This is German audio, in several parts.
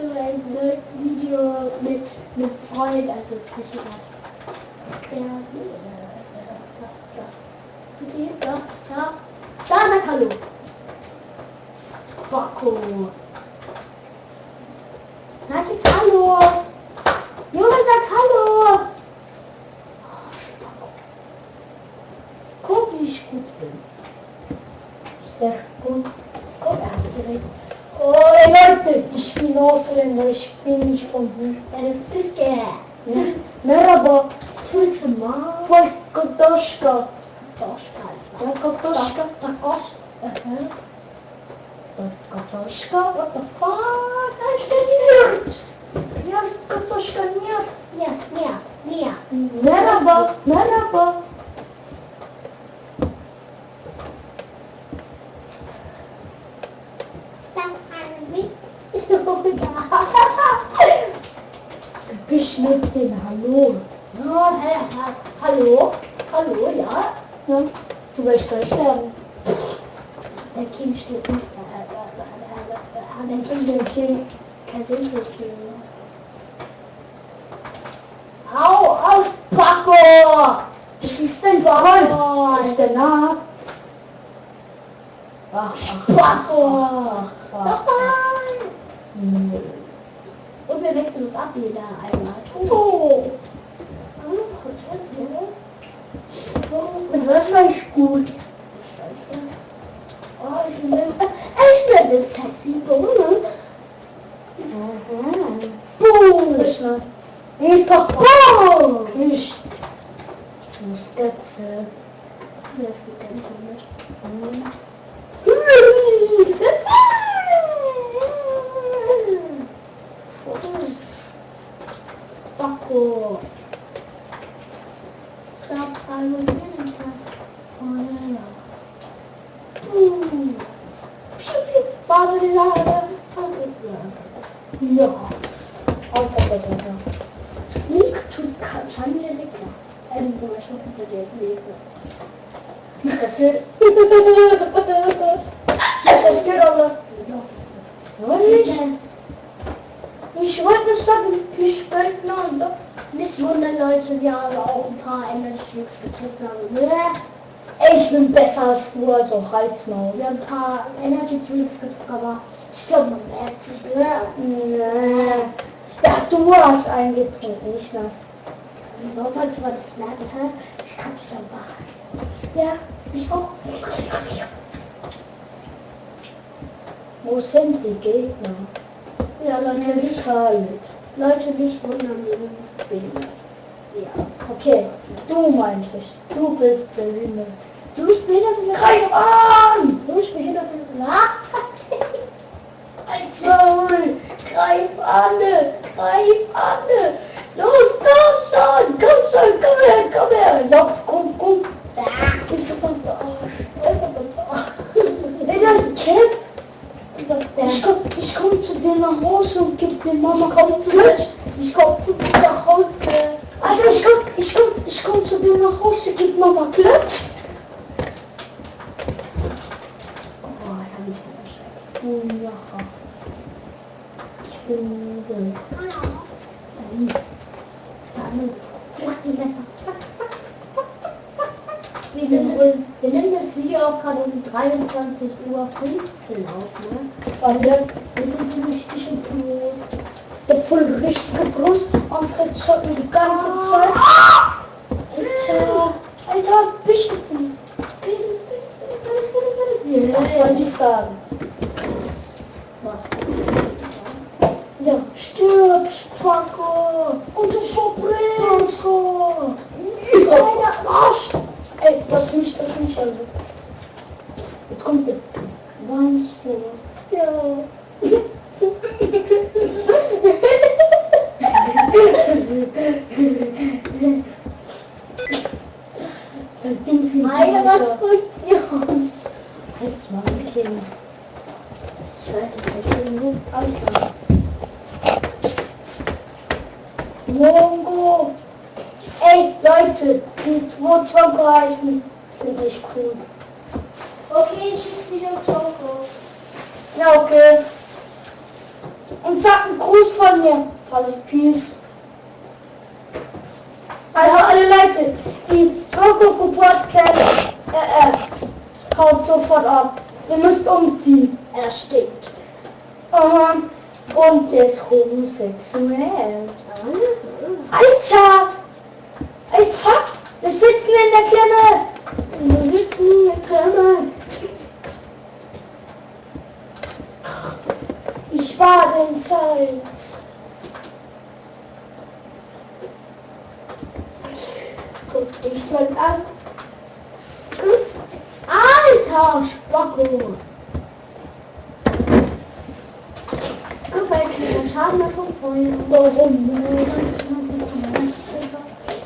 so ein Video mit Freund, also es ist richtig was. Da sag Hallo. Spacko. Sag jetzt Hallo. Junge, sag Hallo. Oh, Spacko. Guck, wie ich gut bin. Sehr gut. Guck, er hat direkt. Oh Leute, ich bin Ausländer, ich bin nicht von hier. Er ist Türke. Ja. Merhaba. Türkse mal. Volkotoschka. Volkotoschka. Volkotoschka. What the fuck? Ja, Volkotoschka, нет. Merhaba. Du bist mit dem Hallo. Ja, Hallo, ja. Du willst gleich sterben. Der Kind steht nicht. Der Kind kann nicht killen. Au, Spacko! Das ist ein Bauern. Ist der nackt? Ach, Spacko! Und wir wechseln uns ab wieder einmal. Und was war ich gut? Oh, ich bin eine sexy Bohne. Boom! Ich doch boom! Ich muss Götze. Das geht gar nicht mit. Spacko. Stop, I will get it. Ja. Sneak to Chanja de Class. Zum Beispiel vergessen. Nicht das geht. Das geht aber. Ich wollte nur sagen, wie spät noch. Nicht wundern, Leute, wir haben auch ein paar Energy-Drinks getrunken. Ich bin besser als du, also halt's mal. Wir haben ein paar Energy-Drinks getrunken, aber ich glaube, man merkt es, ne? Nee. Ja, du hast einen getrunken, nicht ne? Wieso sollst du das merken, hä? Ich kann mich dann machen. Ja, ich auch. Wo sind die Gegner? Ja, Leute, ist kalt. Leute, nicht wundern, wir sind behindert. Ja. Okay, du meinte ich. Du bist behindert. Du bist behindert. Greif an! Du bist behindert. Als Maul! Greif an! Los, komm her! Ja, komm! Ey, das ist Cap! Ich komm zu dir nach Hause und gib dir Mama Klötz. Ich komm zu dir nach Hause. Also ich komm zu dir nach Hause, gib Mama Klötz. Oh, ich hab mich erschreckt. Ja. Ich bin müde. Wir nehmen das Video auch gerade um 23:15 Uhr auf, ne? Weil wir sind so richtig im Plus. Der voll richtige Plus und schaut mir die ganze Zeit. Alter, was bist du? Was soll ich sagen? Was? Ja, stirb, Spacko! Und du verbrennst! Kleiner Arsch! Ey, lass mich also. Jetzt kommt der ganz schön. Ja. Meine Konstruktion. Halt's mal, Kind. Ich weiß nicht, ich bin gut anfangen. Mongo! Ey, Leute, die 2 Zwonko heißen, sind nicht cool. Okay, ich schieß wieder Zwonko. Ja, okay. Und sag einen Gruß von mir. Also Peace. Also alle Leute, die Smoko Podcast haut sofort ab. Ihr müsst umziehen. Er stinkt. Und er ist homosexuell. Alter! Ey, fuck! Wir sitzen in der Klemme! Ich war in Zeit. Guck dich mal an. Alter Spacko! Guck mal, ich kriege Schaden davon. Warum?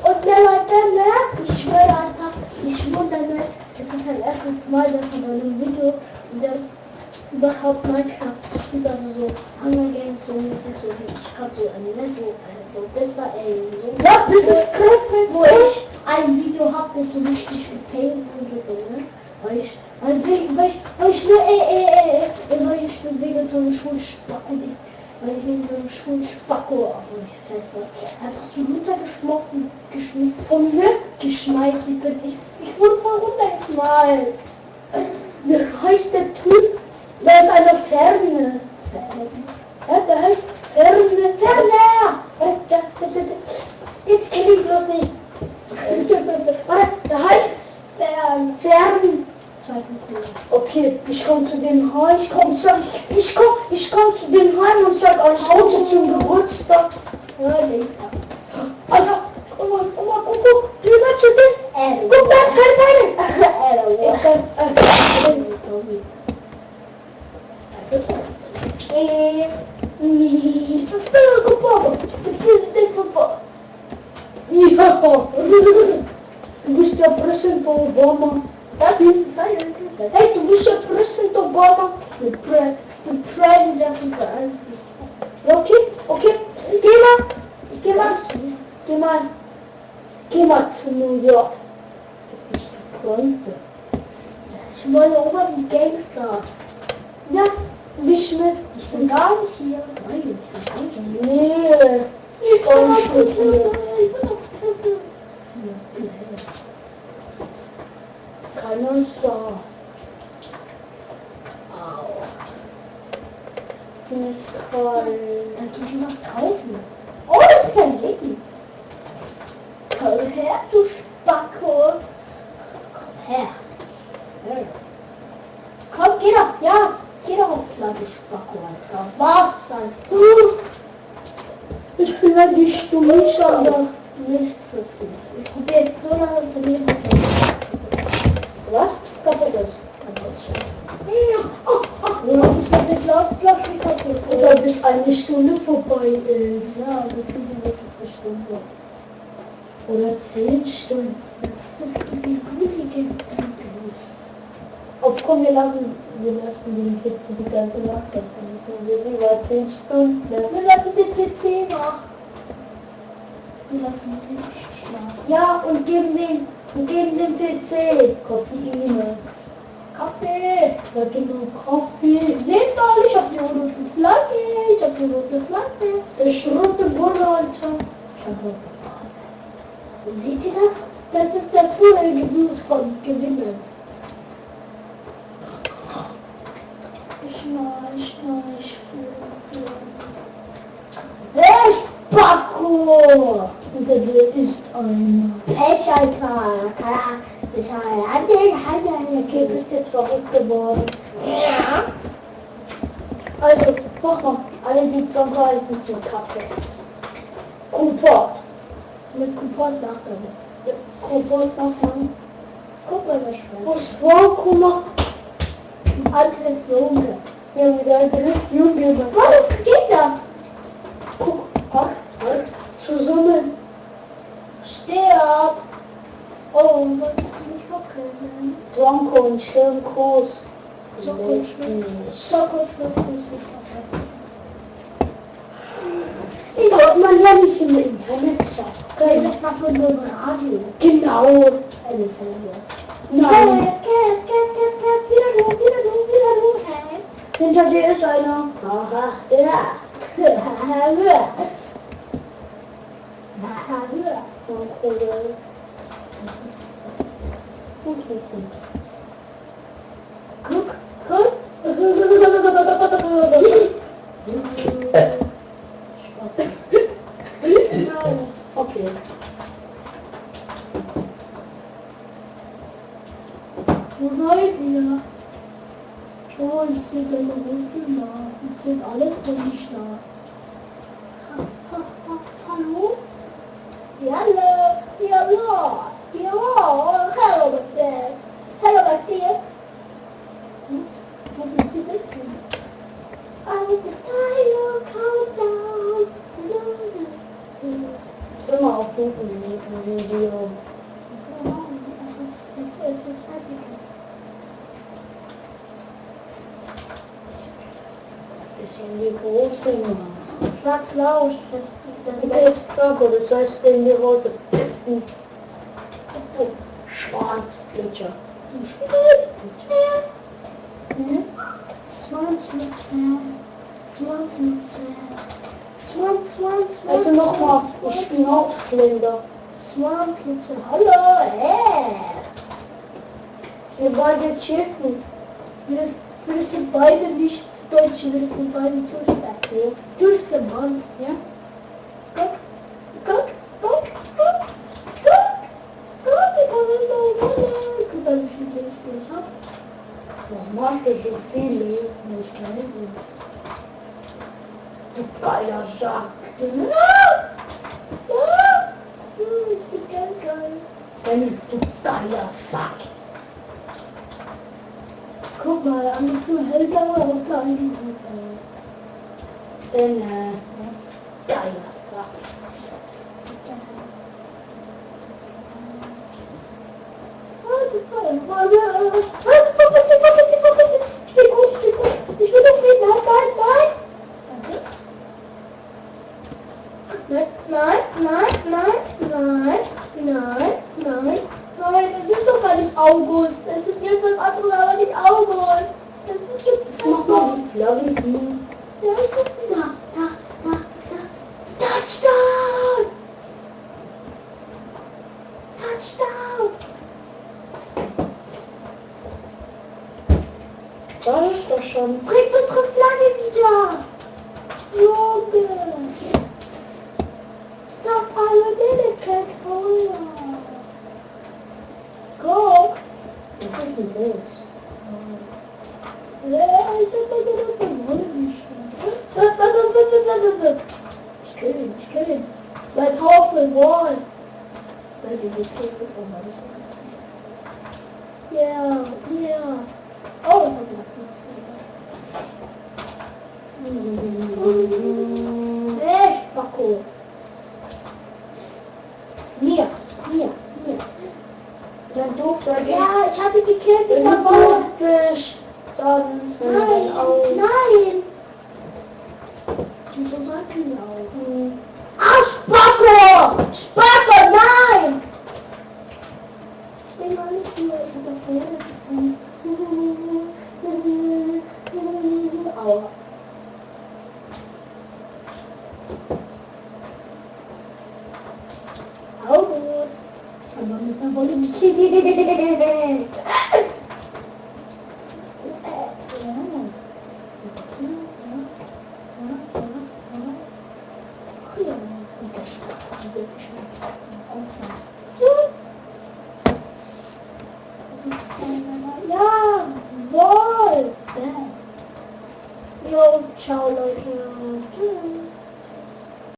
Und mir Leute, ne? Ich schwöre, Alter, ich wundere, es ist das erste Mal, dass in einem Video überhaupt Minecraft spielt, also so Hunger Games, so mäßig, so wie ich hab so ein so das da so. Ja, das ist perfekt, wo ich ein Video hab, das so richtig gepaint wurde, ne? Weil ich bin wegen so einem schwulen Spacko, weil ich wegen so einem schwulen Spacko, das heißt, einfach so runtergeschmissen und weggeschmeißen bin. Ich wurde voll runtergeschmeißt. Wie heißt der Typ? Da ist eine Ferne. Ja, der heißt Ferne. Jetzt kenn ich bloß nicht. Der heißt Fern. Okay, ich komme zu dem Heim. Ich komm zu dem Heim und sag ein Auto zum Geburtstag. Ja, links ab. Alter, guck mal, geh mal zu dem. Guck mal, keine Beine. Ich bin Barack der Präsident von Ja, du bist ja Präsident Obama. Hey, du bist ja Präsident Obama. Der Präsident von Ja, okay. Geh mal zu New York. Das ist die Freunde. Ich meine Oma sind Gangsters. Ja, nicht mit. Ich bin gar nicht hier. Nein, ich bin gar nicht hier. Nee. Ich bin nicht hier. Ich bin auf Presse. Keiner ist da. Au. Nicht voll. Dann geh ich was kaufen. Oh, das ist ein Leben. Komm her, du Spacko. Komm her. Komm, geh doch. Ja. Geh doch aufs Land, Spacko, Alter. Was, Alter? Ich bin ja nicht stumm, aber nichts verfügt. Ich probiere jetzt so lange zu leben, bis ich was? Kaputt ist. Ja, ich hatte Glasflaschen kaputt. Oder bis eine Stunde vorbei ist. Ja, das sind die nächste Stunde. Oder 10 Stunden. Das ist doch wie gruselig. Auf komm, wir lassen den PC die ganze Nacht genießen. Wir sind über 10 Stunden. Wir lassen den PC wach. Wir lassen den nicht schlafen. Ja, und geben dem PC Koffeine. Kaffee. Ja, genau, Kaffee. Seht mal, ich hab die rote Flagge. Der rote Bulle, Alter. Seht ihr das? Das ist der pure Genuss von Gewinnen. Hey, Spacko! Und der ist ein Pech, Alter. Okay, du bist jetzt verrückt geworden. Ja. Also, nochmal. Alle die 2 Preisen sind Kacke. Coupon. Mit Coupon nachdenken. Ja, Coupon nachdenken. Guck mal, was schmeckt. Was war, guck mal. Altes Junge. Ja, mit altes Junge. Was geht da? Guck, zusammen. Steh ab. Oh, wolltest du mich wackeln? Zonko und schönen Kuss. Zonko und schönen Kuss. Die hört man ja nicht im Internet. Okay, das macht man nur im Radio. Genau. Nein. Wieder du. Hinter dir ist einer. Aha, ja. Gut. Guck. Okay. Wo seid ihr? Oh, jetzt wird meine Hose nah. Jetzt wird alles nicht nah. Hallo? Hello, Bassett. Hello, Bassett. Ups, wo bist du weg? I was the final countdown. Ich will mal aufrufen im Video. Was soll man machen? Es wird fertig ist. Ich in die große machen. Sag's laut. Okay, sag gut, du sollst in die Hose pissen. Oh, Schwanzflitscher. Du spielst. Swans. Also nochmal, ich bin Hauptblinder. Swansmütze. Hallo, Wir beide chicken. Wir sind beide nicht Deutsche, wir sind beide Touristen. Ja. Touristenmanns, ja? Guck, ich kann nicht noch guck mal, wie viele ich hab. Was machst du so viele? Ich kann nicht mehr. Du geiler Sack. Ich bin geil. Du geiler Sack. Guck mal, alles so hellblau aussehen. Was? Geiler Sack. Ich bin auf jeden Fall. Nein, es ist doch gar nicht August. Es ist irgendwas anderes, aber nicht August. Es ist Mach mal die Flagge hin. Ja, ich such sie da. Touchdown! Das ist doch schon. Bringt unsere Flagge wieder! Junge! Stop our American Guck! Was ist denn das? Ich hab mal gedacht, wir wollen nicht. Ich kill ihn. My powerful wall. Weil die nicht killen, yeah. Oh, ich hab gedacht, das ist echt, Paco. Hier. Wenn du fertig Ja, ich habe ihn gekillt wenn mit du der Ball. tot bist, dann Nein. Wieso sollten wir auch? Ah, Spacko, nein! Ich bin gar nicht nur, ich habe davor Resistenz. Aua. August. Aber mit einer Wolle gekillt. Jawohl! Jo, ciao Leute. Tschüss.